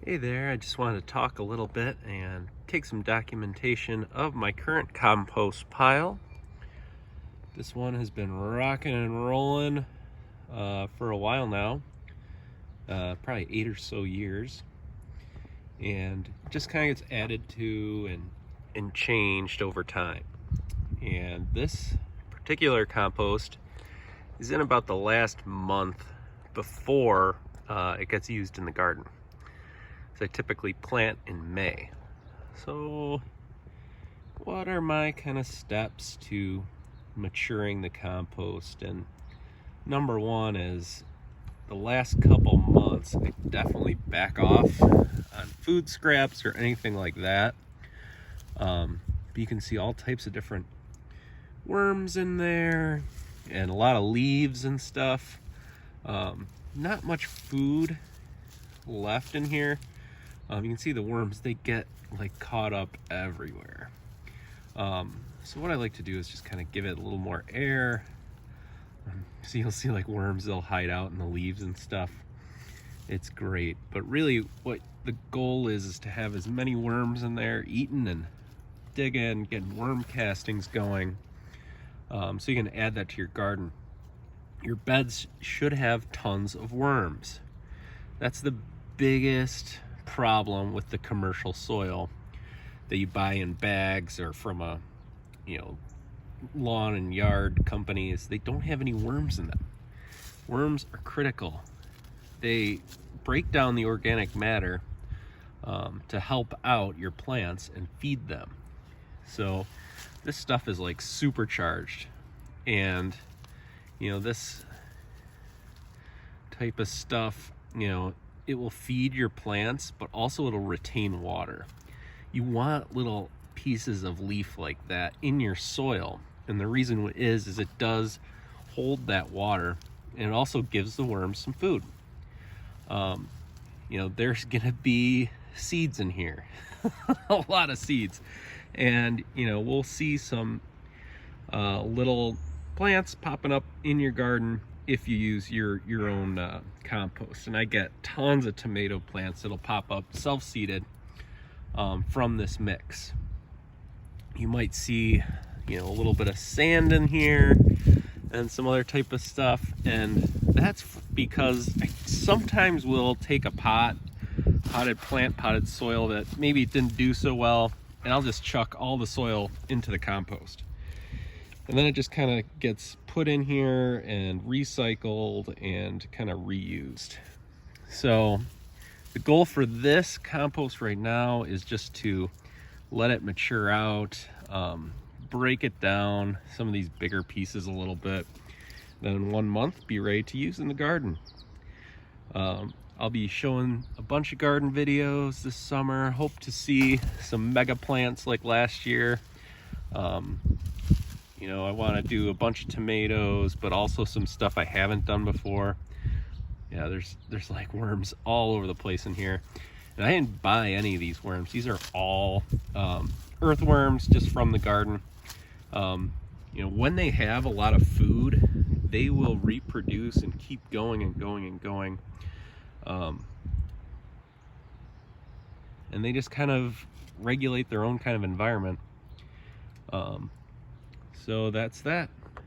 Hey there, I just wanted to talk a little bit and take some documentation of my current compost pile. This one has been rocking and rolling for a while now, probably 8 or so years, and just kind of gets added to and changed over time. And this particular compost is in about the last month before it gets used in the garden. I typically plant in May. So what are my kind of steps to maturing the compost? And number one is the last couple months I definitely back off on food scraps or anything like that. But you can see all types of different worms in there and a lot of leaves and stuff. Not much food left in here. You can see the worms, they get like caught up everywhere. So what I like to do is just kind of give it a little more air. So you'll see like worms, they'll hide out in the leaves and stuff. It's great. But really what the goal is to have as many worms in there eating and digging, getting worm castings going. So you can add that to your garden. Your beds should have tons of worms. That's the biggest problem with the commercial soil that you buy in bags or from a lawn and yard companies. They don't have any worms in them. Worms are critical. They break down the organic matter to help out your plants and feed them. So this stuff is like supercharged, and this type of stuff, it will feed your plants, but also it'll retain water. You want little pieces of leaf like that in your soil, and the reason is it does hold that water, and it also gives the worms some food. There's gonna be seeds in here, a lot of seeds, and we'll see some little plants popping up in your garden if you use your own compost. And I get tons of tomato plants that'll pop up self-seeded from this mix. You might see a little bit of sand in here and some other type of stuff, and that's because I sometimes will take a potted soil that maybe didn't do so well, and I'll just chuck all the soil into the compost. And then it just kind of gets put in here and recycled and kind of reused. So the goal for this compost right now is just to let it mature out, break it down, some of these bigger pieces a little bit. Then in 1 month, be ready to use in the garden. I'll be showing a bunch of garden videos this summer. Hope to see some mega plants like last year. I want to do a bunch of tomatoes, but also some stuff I haven't done before. Yeah, there's like worms all over the place in here. And I didn't buy any of these worms. These are all earthworms just from the garden. When they have a lot of food, they will reproduce and keep going and going and going. And they just kind of regulate their own kind of environment. So that's that.